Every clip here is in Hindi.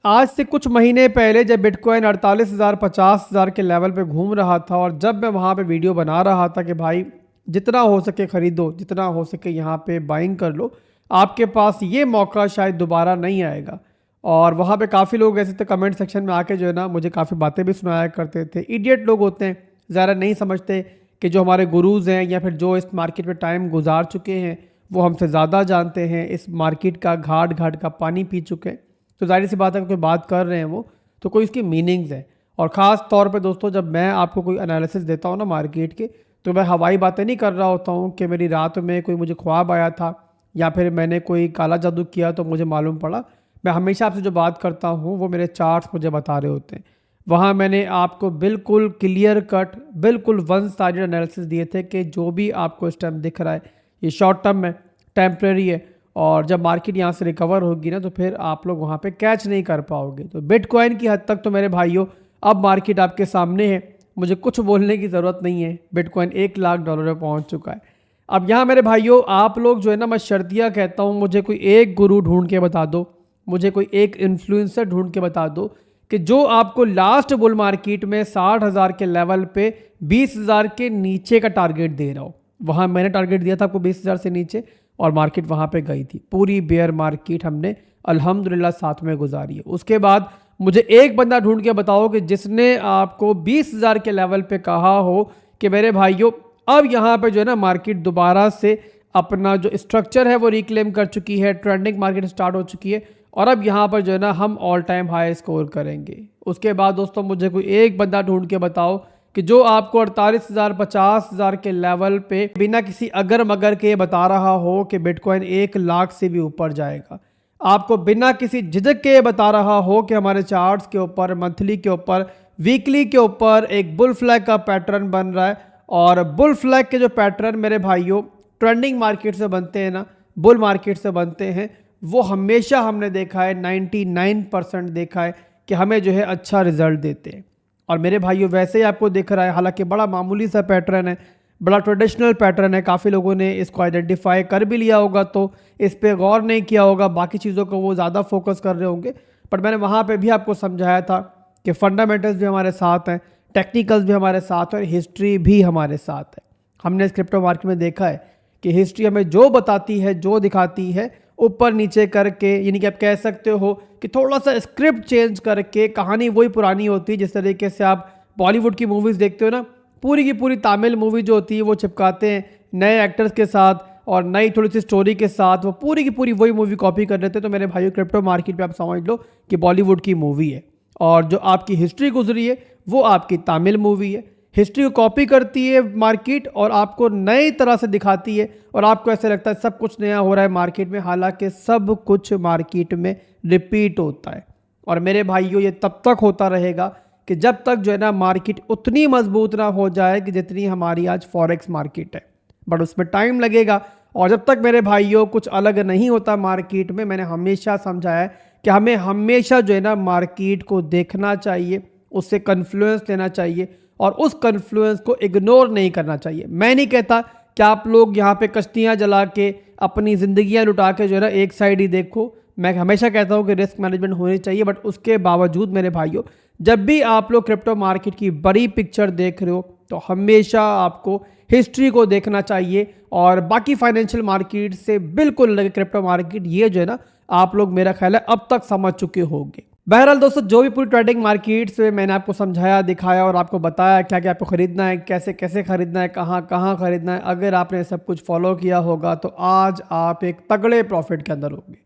आज से कुछ महीने पहले जब बिटकॉइन 48,000 50,000 के लेवल पे घूम रहा था और जब मैं वहाँ पे वीडियो बना रहा था कि भाई जितना हो सके ख़रीदो, जितना हो सके यहाँ पे बाइंग कर लो, आपके पास ये मौका शायद दोबारा नहीं आएगा। और वहाँ पे काफ़ी लोग ऐसे थे कमेंट सेक्शन में आके जो है ना मुझे काफ़ी बातें भी सुनाया करते थे। इडियट लोग होते हैं, ज़्यादा नहीं समझते कि जो हमारे गुरूज़ हैं या फिर जो इस मार्केट में टाइम गुजार चुके हैं वो हमसे ज़्यादा जानते हैं, इस मार्केट का घाट घाट का पानी पी चुके हैं। तो जाहिर सी बात है कोई बात कर रहे हैं वो तो कोई इसकी मीनिंग्स है। और ख़ास तौर पे दोस्तों जब मैं आपको कोई एनालिसिस देता हूँ ना मार्केट के, तो मैं हवाई बातें नहीं कर रहा होता हूँ कि मेरी रात में कोई मुझे ख्वाब आया था या फिर मैंने कोई काला जादू किया तो मुझे मालूम पड़ा। मैं हमेशा आपसे जो बात करता हूँ वो मेरे चार्ट्स मुझे बता रहे होते हैं। वहाँ मैंने आपको बिल्कुल क्लियर कट, बिल्कुल वन साइडेड एनालिसिस दिए थे कि जो भी आपको इस टाइम दिख रहा है ये शॉर्ट टर्म है, टेम्प्रेरी है, और जब मार्केट यहाँ से रिकवर होगी ना तो फिर आप लोग वहाँ पे कैच नहीं कर पाओगे। तो बिटकॉइन की हद तक तो मेरे भाइयों अब मार्केट आपके सामने है, मुझे कुछ बोलने की ज़रूरत नहीं है। बिटकॉइन $1,00,000 पे पहुँच चुका है। अब यहाँ मेरे भाइयों आप लोग जो है ना, मैं शर्तिया कहता हूँ, मुझे कोई एक गुरु ढूंढ के बता दो, मुझे कोई एक इन्फ्लुएंसर ढूंढ के बता दो कि जो आपको लास्ट बुल मार्केट में 60,000 के लेवल पे 20,000 के नीचे का टारगेट दे रहा हो। वहाँ मैंने टारगेट दिया था आपको 20,000 से नीचे और मार्केट वहाँ पे गई थी। पूरी बेयर मार्केट हमने अल्हम्दुलिल्लाह साथ में गुजारी है। उसके बाद मुझे एक बंदा ढूंढ के बताओ कि जिसने आपको 20,000 के लेवल पे कहा हो कि मेरे भाइयों अब यहाँ पे जो है ना मार्केट दोबारा से अपना जो स्ट्रक्चर है वो रिक्लेम कर चुकी है, ट्रेंडिंग मार्केट स्टार्ट हो चुकी है और अब यहाँ पर जो है ना हम ऑल टाइम हाई स्कोर करेंगे। उसके बाद दोस्तों मुझे कोई एक बंदा ढूंढ के बताओ कि जो आपको 48,000 50,000 के लेवल पे बिना किसी अगर मगर के बता रहा हो कि बिटकॉइन 1,00,000 से भी ऊपर जाएगा, आपको बिना किसी झिझक के बता रहा हो कि हमारे चार्ट्स के ऊपर, मंथली के ऊपर, वीकली के ऊपर एक बुल फ्लैग का पैटर्न बन रहा है। और बुल फ्लैग के जो पैटर्न मेरे भाइयों ट्रेंडिंग मार्केट से बनते हैं ना, बुल मार्केट से बनते हैं, वो हमेशा हमने देखा है, 99% देखा है कि हमें जो है अच्छा रिजल्ट देते हैं। और मेरे भाइयों वैसे ही आपको दिख रहा है, हालांकि बड़ा मामूली सा पैटर्न है, बड़ा ट्रेडिशनल पैटर्न है, काफ़ी लोगों ने इसको आइडेंटिफाई कर भी लिया होगा तो इस पर गौर नहीं किया होगा, बाकी चीज़ों को वो ज़्यादा फोकस कर रहे होंगे। पर मैंने वहाँ पे भी आपको समझाया था कि फंडामेंटल्स भी हमारे साथ हैं, टेक्निकल्स भी हमारे साथ है और हिस्ट्री भी हमारे साथ है। हमने इस क्रिप्टो मार्केट में देखा है कि हिस्ट्री हमें जो बताती है, जो दिखाती है, ऊपर नीचे करके, यानी कि आप कह सकते हो कि थोड़ा सा स्क्रिप्ट चेंज करके कहानी वही पुरानी होती है। जिस तरीके से आप बॉलीवुड की मूवीज़ देखते हो ना, पूरी की पूरी तमिल मूवी जो होती है वो चिपकाते हैं नए एक्टर्स के साथ और नई थोड़ी सी स्टोरी के साथ, वो पूरी की पूरी वही मूवी कॉपी कर देते हैं। तो मेरे भाइयों क्रिप्टो मार्केट पे आप समझ लो कि बॉलीवुड की मूवी है और जो आपकी हिस्ट्री गुजरी है वो आपकी तमिल मूवी है। हिस्ट्री को कॉपी करती है मार्केट और आपको नई तरह से दिखाती है और आपको ऐसे लगता है सब कुछ नया हो रहा है मार्केट में, हालांकि सब कुछ मार्केट में रिपीट होता है। और मेरे भाइयों ये तब तक होता रहेगा कि जब तक जो है ना मार्केट उतनी मजबूत ना हो जाए कि जितनी हमारी आज फॉरेक्स मार्केट है, बट उसमें टाइम लगेगा। और जब तक मेरे भाइयों कुछ अलग नहीं होता मार्केट में, मैंने हमेशा समझाया कि हमें हमेशा जो है ना मार्केट को देखना चाहिए, उससे कन्फ्लुएंस लेना चाहिए और उस कन्फ्लुएंस को इग्नोर नहीं करना चाहिए। मैं नहीं कहता कि आप लोग यहाँ पे कश्तियाँ जला के अपनी ज़िंदगियाँ लुटा के जो है ना एक साइड ही देखो। मैं हमेशा कहता हूँ कि रिस्क मैनेजमेंट होनी चाहिए, बट उसके बावजूद मेरे भाइयों जब भी आप लोग क्रिप्टो मार्केट की बड़ी पिक्चर देख रहे हो तो हमेशा आपको हिस्ट्री को देखना चाहिए और बाकी फाइनेंशियल मार्केट से बिल्कुल अलग क्रिप्टो मार्केट, ये जो है ना आप लोग मेरा ख्याल है अब तक समझ चुके होंगे। बहरहाल दोस्तों जो भी पूरी ट्रेडिंग मार्केट से मैंने आपको समझाया, दिखाया और आपको बताया क्या क्या आपको खरीदना है, कैसे कैसे खरीदना है, कहाँ कहाँ खरीदना है, अगर आपने सब कुछ फॉलो किया होगा तो आज आप एक तगड़े प्रॉफिट के अंदर होंगे।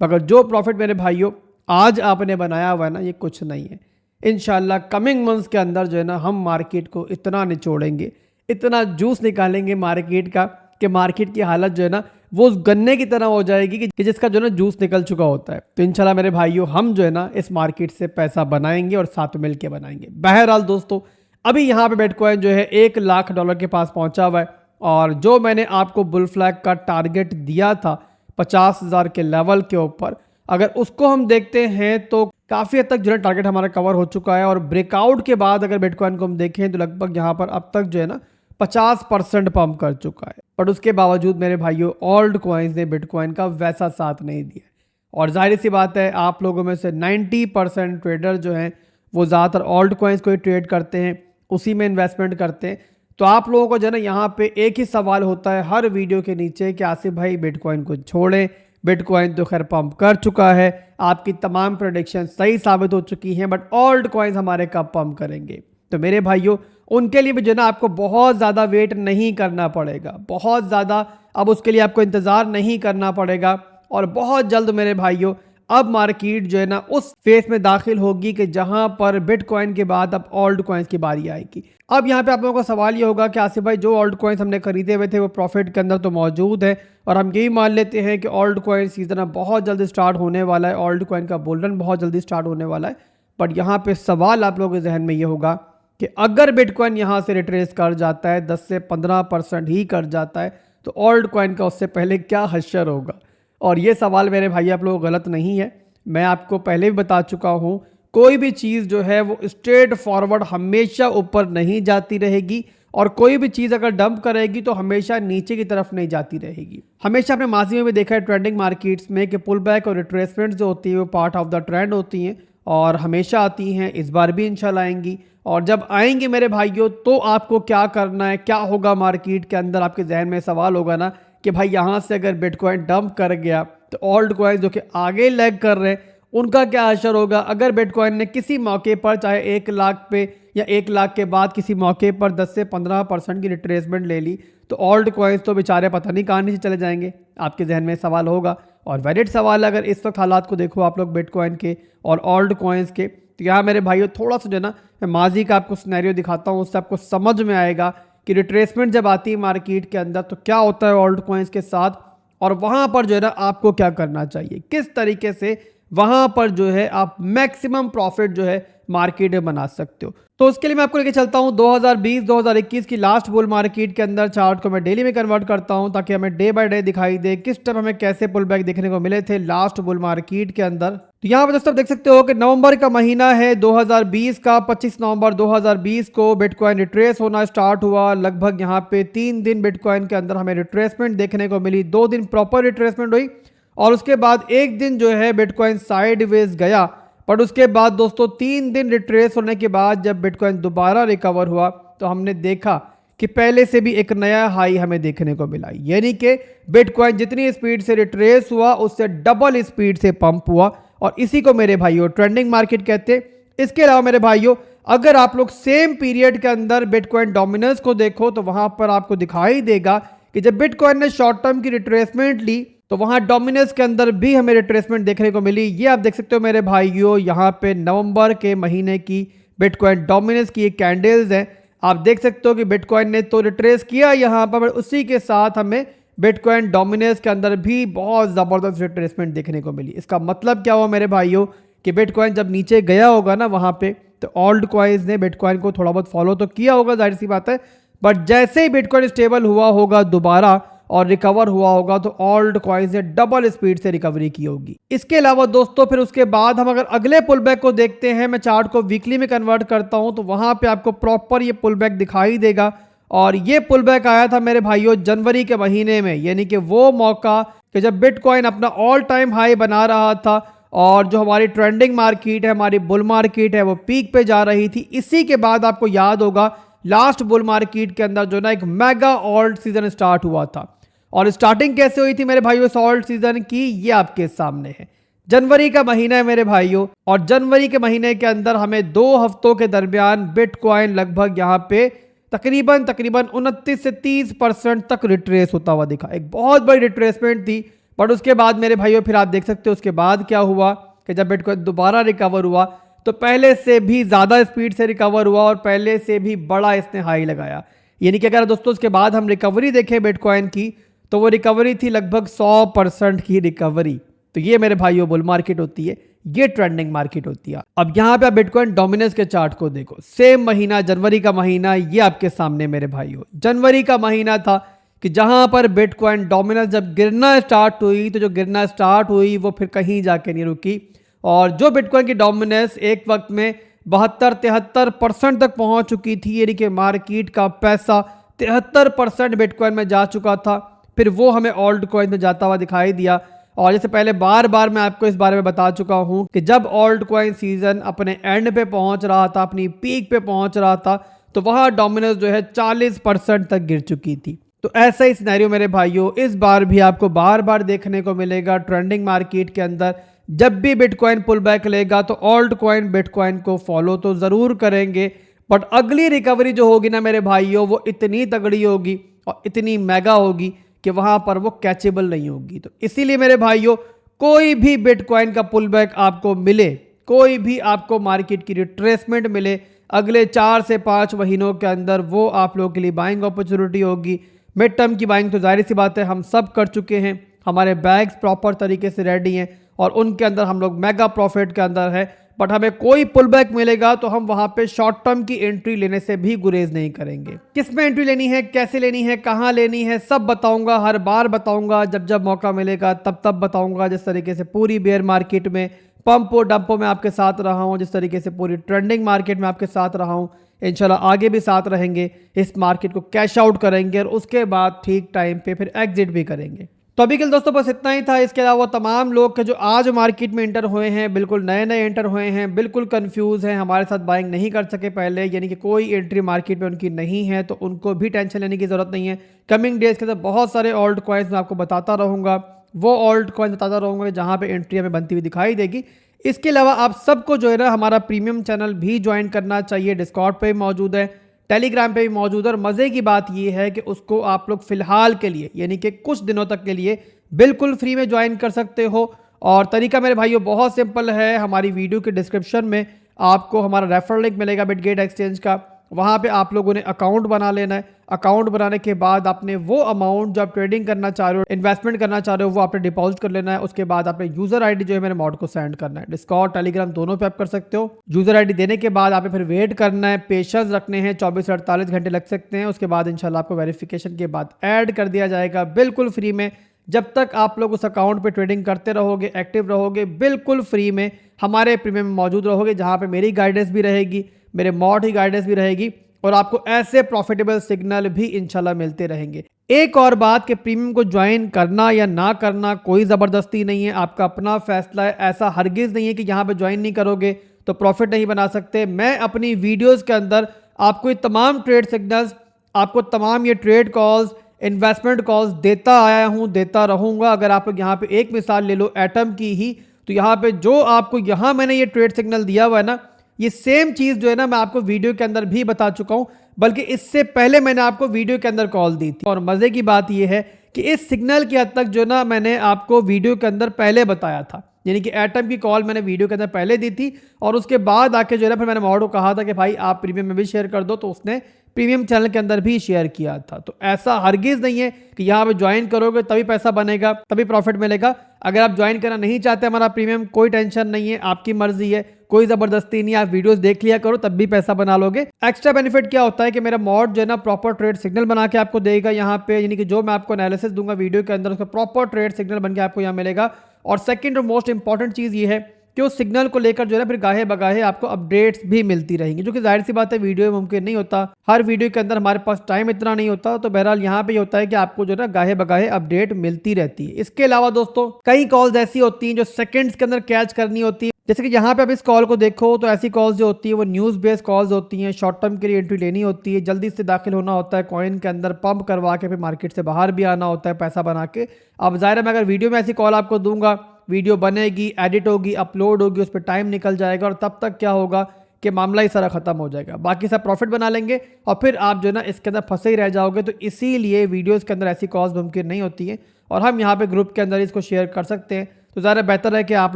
मगर जो प्रॉफिट मेरे भाइयों आज आपने बनाया हुआ है ना, ये कुछ नहीं है। इंशाल्लाह कमिंग मंथ्स के अंदर जो है ना हम मार्केट को इतना निचोड़ेंगे, इतना जूस निकालेंगे मार्केट का कि मार्केट की हालत जो है ना वो उस गन्ने की तरह हो जाएगी कि जिसका जो है ना जूस निकल चुका होता है। तो इंशाल्लाह मेरे भाइयों हम जो है ना इस मार्केट से पैसा बनाएंगे और साथ मिल के बनाएंगे। बहरहाल दोस्तों अभी यहाँ पे बिटकॉइन जो है $1,00,000 के पास पहुंचा हुआ है और जो मैंने आपको बुल फ्लैग का टारगेट दिया था 50,000 के लेवल के ऊपर, अगर उसको हम देखते हैं तो काफ़ी हद तक जो है टारगेट हमारा कवर हो चुका है। और ब्रेकआउट के बाद अगर बिटकॉइन को हम देखें तो लगभग यहाँ पर अब तक जो है ना 50% पंप कर चुका है। बट उसके बावजूद मेरे भाइयों ओल्ड कॉइन्स ने बिटकॉइन का वैसा साथ नहीं दिया और जाहिर सी बात है आप लोगों में से 90% ट्रेडर जो हैं वो ज़्यादातर ऑल्ट कॉइन्स को ही ट्रेड करते हैं, उसी में इन्वेस्टमेंट करते हैं। तो आप लोगों को जो है ना यहाँ पे एक ही सवाल होता है हर वीडियो के नीचे कि आसिफ भाई बिटकॉइन को छोड़ें, बिटकॉइन तो खैर पंप कर चुका है, आपकी तमाम प्रेडिक्शन सही साबित हो चुकी हैं, बट ऑल्ट कॉइन्स हमारे कब पंप करेंगे। तो मेरे भाइयों उनके लिए भी जो है ना आपको बहुत ज़्यादा वेट नहीं करना पड़ेगा, बहुत ज़्यादा अब उसके लिए आपको इंतज़ार नहीं करना पड़ेगा। और बहुत जल्द मेरे भाइयों अब मार्केट जो है ना उस फेज में दाखिल होगी कि जहां पर बिटकॉइन के बाद अब ऑल्ट कॉइन्स की बारी आएगी। अब यहाँ पे आप लोगों का सवाल ये होगा कि आसिफ भाई जो ऑल्ट कॉइन्स हमने खरीदे हुए थे वो प्रॉफिट के अंदर तो मौजूद है और हम यही मान लेते हैं कि ऑल्ट कॉइन सीजन अब बहुत जल्दी स्टार्ट होने वाला है, ऑल्ट कॉइन का बुल रन बहुत जल्दी स्टार्ट होने वाला है। बट यहाँ पे सवाल आप लोगों के जहन में ये होगा कि अगर बिटकॉइन यहाँ से रिट्रेस कर जाता है 10 से 15% ही कर जाता है तो ऑल्ट कॉइन का उससे पहले क्या हश्र होगा। और ये सवाल मेरे भाई आप लोग गलत नहीं है, मैं आपको पहले भी बता चुका हूँ कोई भी चीज़ जो है वो स्ट्रेट फॉरवर्ड हमेशा ऊपर नहीं जाती रहेगी और कोई भी चीज़ अगर डंप करेगी तो हमेशा नीचे की तरफ नहीं जाती रहेगी। हमेशा अपने माजी में भी देखा है ट्रेंडिंग मार्केट्स में कि पुल बैक और रिट्रेसमेंट जो होती है वो पार्ट ऑफ द ट्रेंड होती हैं और हमेशा आती हैं, इस बार भी इंशाल्लाह आएंगी। और जब आएंगी मेरे भाइयों तो आपको क्या करना है, क्या होगा मार्केट के अंदर, आपके जहन में सवाल होगा ना कि भाई यहाँ से अगर बिटकॉइन डंप कर गया तो ऑल्ट कॉइन जो कि आगे लैग कर रहे हैं उनका क्या असर होगा। अगर बिटकॉइन ने किसी मौके पर चाहे 1 लाख पे या 1 लाख के बाद किसी मौके पर 10 से 15% की रिट्रेसमेंट ले ली तो ऑल्ट कॉइन्स तो बेचारे पता नहीं कहाँ नीचे चले जाएंगे, आपके जहन में सवाल होगा। और वैलिड सवाल है, अगर इस वक्त हालात को देखो आप लोग बिटकॉइन के और ऑल्ट कॉइन्स के, तो यहाँ मेरे भाइयों थोड़ा सा जो है ना मैं माजी का आपको सिनेरियो दिखाता हूँ, उससे आपको समझ में आएगा कि रिट्रेसमेंट जब आती है मार्केट के अंदर तो क्या होता है ऑल्ट कॉइन्स के साथ और वहाँ पर जो है ना आपको क्या करना चाहिए, किस तरीके से वहाँ पर जो है आप मैक्सिमम प्रॉफिट जो है मार्केट में बना सकते हो। तो उसके लिए मैं आपको लेके चलता हूँ 2020-2021 की लास्ट बुल मार्केट के अंदर। चार्ट को मैं डेली में कन्वर्ट करता हूँ ताकि हमें डे बाय डे दिखाई दे किस टाइम हमें कैसे पुल बैक देखने को मिले थे लास्ट बुल मार्केट के अंदर। तो यहाँ पर दोस्तों देख सकते हो कि नवंबर का महीना है 2020 का, 25 नवंबर 2020 को बिटकॉइन रिट्रेस होना स्टार्ट हुआ। लगभग यहाँ पे 3 दिन बिटकॉइन के अंदर हमें रिट्रेसमेंट देखने को मिली, 2 दिन प्रॉपर रिट्रेसमेंट हुई और उसके बाद एक दिन जो है बिटकॉइन साइडवेज गया। पर उसके बाद दोस्तों 3 दिन रिट्रेस होने के बाद जब बिटकॉइन दोबारा रिकवर हुआ तो हमने देखा कि पहले से भी एक नया हाई हमें देखने को मिला, यानी कि बिटकॉइन जितनी स्पीड से रिट्रेस हुआ उससे डबल स्पीड से पंप हुआ और इसी को मेरे भाइयों ट्रेंडिंग मार्केट कहते हैं। इसके अलावा मेरे भाइयों अगर आप लोग सेम पीरियड के अंदर बिटकॉइन डोमिनेंस को देखो तो वहां पर आपको दिखाई देगा कि जब बिटकॉइन ने शॉर्ट टर्म की रिट्रेसमेंट ली तो वहां डोमिनेंस के अंदर भी हमें रिट्रेसमेंट देखने को मिली। ये आप देख सकते हो मेरे भाइयों, यहाँ पे नवंबर के महीने की बिटकॉइन डोमिनेंस की कैंडल्स हैं। आप देख सकते हो कि बिटकॉइन ने तो रिट्रेस किया यहाँ पर, उसी के साथ हमें बिटकॉइन डोमिनेंस के अंदर भी बहुत ज़बरदस्त रिट्रेसमेंट देखने को मिली। इसका मतलब क्या हुआ मेरे भाइयों कि बिटकॉइन जब नीचे गया होगा ना वहाँ पे तो ऑल्ट कॉइन्स ने बिटकॉइन को थोड़ा बहुत फॉलो तो किया होगा, जाहिर सी बात है, बट जैसे ही बिटकॉइन स्टेबल हुआ होगा दोबारा और रिकवर हुआ होगा तो ऑल्ट कॉइन्स ने डबल स्पीड से रिकवरी की होगी। इसके अलावा दोस्तों फिर उसके बाद हम अगर अगले पुल बैक को देखते हैं, मैं चार्ट को वीकली में कन्वर्ट करता हूं तो वहां पे आपको प्रॉपर ये पुल बैक दिखाई देगा। और ये पुल बैक आया था मेरे भाइयों जनवरी के महीने में, यानी कि वो मौका कि जब बिटकॉइन अपना ऑल टाइम हाई बना रहा था और जो हमारी ट्रेंडिंग मार्केट है, हमारी बुल मार्केट है, वो पीक पे जा रही थी। इसी के बाद आपको याद होगा लास्ट बुल मार्केट के अंदर जो ना एक मेगा ऑल्ट सीजन स्टार्ट हुआ था। और स्टार्टिंग कैसे हुई थी मेरे भाइयों इस ऑल्ट सीजन की, ये आपके सामने है। जनवरी का महीना है मेरे भाइयों और जनवरी के महीने के अंदर हमें 2 हफ्तों के दरमियान बिटकॉइन लगभग यहाँ पे तकरीबन 29 से 30% तक रिट्रेस होता हुआ दिखा। एक बहुत बड़ी रिट्रेसमेंट थी। बट उसके बाद मेरे भाइयों फिर आप देख सकते हो उसके बाद क्या हुआ कि जब बिटकॉइन दोबारा रिकवर हुआ तो पहले से भी ज़्यादा स्पीड से रिकवर हुआ और पहले से भी बड़ा इसने हाई लगाया। यानी कि अगर दोस्तों उसके बाद हम रिकवरी देखें बिटकॉइन की तो वो रिकवरी थी लगभग 100% की रिकवरी। तो ये मेरे भाइयों बुल मार्केट होती है, ये ट्रेंडिंग मार्केट होती है। अब यहाँ पे आप बिटकॉइन डोमिनेंस के चार्ट को देखो, सेम महीना जनवरी का महीना ये आपके सामने मेरे भाइयों जनवरी का महीना था कि जहां पर बिटकॉइन डोमिनेंस जब गिरना स्टार्ट हुई तो जो गिरना स्टार्ट हुई वो फिर कहीं जाके नहीं रुकी और जो बिटकॉइन की डोमिनेंस एक वक्त में 72-73% तक पहुंच चुकी थी, यानी कि मार्केट का पैसा 73% बिटकॉइन में जा चुका था। फिर वो हमें ऑल्ट कॉइन में जाता हुआ दिखाई दिया और जैसे पहले बार बार मैं आपको इस बारे में बता चुका हूं कि जब ऑल्ट कॉइन सीजन अपने एंड पे पहुंच रहा था, अपनी पीक पे पहुंच रहा था, तो वहां डोमिनोज जो है 40% तक गिर चुकी थी। तो ऐसा ही सिनेरियो मेरे भाइयों इस बार भी आपको बार बार देखने को मिलेगा ट्रेंडिंग मार्केट के अंदर। जब भी बिटकॉइन पुल बैक लेगा तो ऑल्ट कॉइन बिटकॉइन को फॉलो तो जरूर करेंगे, बट अगली रिकवरी जो होगी ना मेरे भाइयों वो इतनी तगड़ी होगी और इतनी मेगा होगी कि वहां पर वो कैचेबल नहीं होगी। तो इसीलिए मेरे भाइयों कोई भी बिटकॉइन का पुल बैक आपको मिले, कोई भी आपको मार्केट की रिट्रेसमेंट मिले अगले 4 से 5 महीनों के अंदर, वो आप लोगों के लिए बाइंग अपॉर्चुनिटी होगी। मिड टर्म की बाइंग तो जाहिर सी बात है हम सब कर चुके हैं, हमारे बैग्स प्रॉपर तरीके से रेडी हैं और उनके अंदर हम लोग मेगा प्रॉफिट के अंदर है। बट हमें कोई पुल बैक मिलेगा तो हम वहां पे शॉर्ट टर्म की एंट्री लेने से भी गुरेज नहीं करेंगे। किस में एंट्री लेनी है, कैसे लेनी है, कहां लेनी है, सब बताऊंगा, हर बार बताऊंगा, जब जब मौका मिलेगा तब तब बताऊंगा। जिस तरीके से पूरी बेयर मार्केट में पंपो डंपो में आपके साथ रहा हूं, जिस तरीके से पूरी ट्रेंडिंग मार्केट में आपके साथ रहा हूं, इंशाल्लाह आगे भी साथ रहेंगे। इस मार्केट को कैश आउट करेंगे और उसके बाद ठीक टाइम पे फिर एग्जिट भी करेंगे। तो अभी के लिए दोस्तों बस इतना ही था। इसके अलावा तमाम लोग के जो आज मार्केट में एंटर हुए हैं, बिल्कुल नए नए एंटर हुए हैं, बिल्कुल कंफ्यूज हैं, हमारे साथ बाइंग नहीं कर सके पहले, यानी कि कोई एंट्री मार्केट में उनकी नहीं है, तो उनको भी टेंशन लेने की जरूरत नहीं है। कमिंग डेज के अंदर बहुत सारे ऑल्ट कॉइन्स मैं आपको बताता रहूँगा, वो ऑल्ट कॉइन बताता रहूँगा जहाँ पे एंट्री हमें बनती हुई दिखाई देगी। इसके अलावा आप सबको जो है ना हमारा प्रीमियम चैनल भी ज्वाइन करना चाहिए। डिस्कॉर्ड पे भी मौजूद है, टेलीग्राम पे भी मौजूद है और मज़े की बात यह है कि उसको आप लोग फिलहाल के लिए यानी कि कुछ दिनों तक के लिए बिल्कुल फ्री में ज्वाइन कर सकते हो। और तरीका मेरे भाइयों बहुत सिंपल है, हमारी वीडियो के डिस्क्रिप्शन में आपको हमारा रेफरल लिंक मिलेगा बिटगेट एक्सचेंज का, वहाँ पे आप लोगों ने अकाउंट बना लेना है। अकाउंट बनाने के बाद आपने वो अमाउंट जो आप ट्रेडिंग करना चाह रहे हो, इन्वेस्टमेंट करना चाह रहे हो, वो आपने डिपॉजिट कर लेना है। उसके बाद आपने यूजर आईडी जो है मेरे मॉड को सेंड करना है। डिस्कॉर्ड टेलीग्राम दोनों पे आप कर सकते हो। यूजर आईडी देने के बाद आपने फिर वेट करना है, पेशेंस रखने हैं, 24 से 48 घंटे लग सकते हैं। उसके बाद इंशाल्लाह आपको वेरिफिकेशन के बाद ऐड कर दिया जाएगा बिल्कुल फ्री में। जब तक आप लोग उस अकाउंट पे ट्रेडिंग करते रहोगे, एक्टिव रहोगे, बिल्कुल फ्री में हमारे प्रीमियम में मौजूद रहोगे, जहाँ पे मेरी गाइडेंस भी रहेगी, मेरे मॉड की गाइडेंस भी रहेगी और आपको ऐसे प्रॉफिटेबल सिग्नल भी इंशाल्लाह मिलते रहेंगे। एक और बात कि प्रीमियम को ज्वाइन करना या ना करना कोई ज़बरदस्ती नहीं है, आपका अपना फैसला है। ऐसा हरगिज़ नहीं है कि यहाँ पे ज्वाइन नहीं करोगे तो प्रॉफिट नहीं बना सकते। मैं अपनी वीडियोज़ के अंदर आपको ये तमाम ट्रेड सिग्नल्स, आपको तमाम ये ट्रेड कॉल्स, इन्वेस्टमेंट कॉल्स देता आया हूं, देता रहूंगा। अगर आप लोग यहाँ पे एक मिसाल ले लो एटम की ही, तो यहाँ पे जो आपको यहाँ मैंने ये ट्रेड सिग्नल दिया हुआ है ना, ये सेम चीज़ जो है ना मैं आपको वीडियो के अंदर भी बता चुका हूँ, बल्कि इससे पहले मैंने आपको वीडियो के अंदर कॉल दी थी। और मज़े की बात यह है कि इस सिग्नल की हद तक जो ना मैंने आपको वीडियो के अंदर पहले बताया था, यानी कि एटम की कॉल मैंने वीडियो के अंदर पहले दी थी और उसके बाद आके जो है ना फिर मैंने मॉड को कहा था कि भाई आप प्रीमियम में भी शेयर कर दो, तो उसने प्रीमियम चैनल के अंदर भी शेयर किया था। तो ऐसा हरगिज़ नहीं है कि यहाँ पे ज्वाइन करोगे तभी पैसा बनेगा, तभी प्रॉफिट मिलेगा। अगर आप ज्वाइन करना नहीं चाहते हमारा प्रीमियम, कोई टेंशन नहीं है, आपकी मर्जी है, कोई जबरदस्ती नहीं है। आप वीडियोस देख लिया करो तब भी पैसा बना लोगे। एक्स्ट्रा बेनिफिट क्या होता है कि मेरा मॉड जो है ना प्रॉपर ट्रेड सिग्नल बना के आपको देगा यहाँ पे, यानी कि जो मैं आपको एनालिसिस दूंगा वीडियो के अंदर उसका प्रॉपर ट्रेड सिग्नल बन के आपको यहाँ मिलेगा। और सेकंड और मोस्ट इंपॉर्टेंट चीज़ ये है कि उस सिग्नल को लेकर जो है ना फिर गाहे बगाहे आपको अपडेट्स भी मिलती रहेंगी, जो कि जाहिर सी बात है वीडियो में मुमकिन नहीं होता। हर वीडियो के अंदर हमारे पास टाइम इतना नहीं होता, तो बहरहाल यहाँ पे होता है कि आपको जो है ना गाहे बगाहे अपडेट मिलती रहती है। इसके अलावा दोस्तों कई कॉल्स ऐसी होती हैं जो सेकंड्स के अंदर कैच करनी होती है। जैसे कि यहाँ पे आप इस कॉल को देखो तो ऐसी कॉल्स जो होती है वो न्यूज़ बेस्ड कॉल्स होती हैं, शॉर्ट टर्म के लिए एंट्री लेनी होती है, जल्दी से दाखिल होना होता है कॉइन के अंदर, पंप करवा के फिर मार्केट से बाहर भी आना होता है पैसा बना के। अब ज़ाहिर है मैं अगर वीडियो में ऐसी कॉल आपको दूंगा, वीडियो बनेगी, एडिट होगी, अपलोड होगी, उस पर टाइम निकल जाएगा और तब तक क्या होगा कि मामला ही सारा खत्म हो जाएगा, बाकी सब प्रॉफिट बना लेंगे और फिर आप जो है ना इसके अंदर फंसे ही रह जाओगे। तो इसीलिए वीडियोस के अंदर ऐसी कॉल्स मुमकिन नहीं होती हैं और हम यहाँ पे ग्रुप के अंदर इसको शेयर कर सकते हैं। तो ज़्यादा बेहतर है कि आप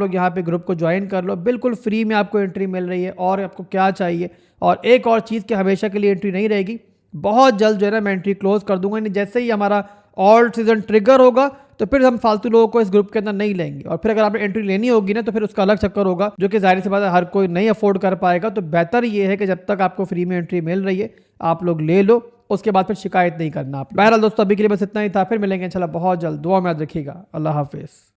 लोग यहाँ पे ग्रुप को ज्वाइन कर लो, बिल्कुल फ्री में आपको एंट्री मिल रही है। और आपको क्या चाहिए, और एक और चीज़ कि हमेशा के लिए एंट्री नहीं रहेगी, बहुत जल्द जो है ना मैं एंट्री क्लोज कर दूंगा। जैसे ही हमारा ऑल्ट सीजन ट्रिगर होगा तो फिर हम फालतू लोगों को इस ग्रुप के अंदर नहीं लेंगे। और फिर अगर आपने एंट्री लेनी होगी ना तो फिर उसका अलग चक्कर होगा, जो कि जाहिर सी बात है हर कोई नहीं अफोर्ड कर पाएगा। तो बेहतर ये है कि जब तक आपको फ्री में एंट्री मिल रही है आप लोग ले लो, उसके बाद फिर शिकायत नहीं करना आप। बहरहाल दोस्तों अभी के लिए बस इतना ही था, फिर मिलेंगे इंशाल्लाह बहुत जल्द। दुआ में याद रखिएगा। अल्लाह हाफिज़।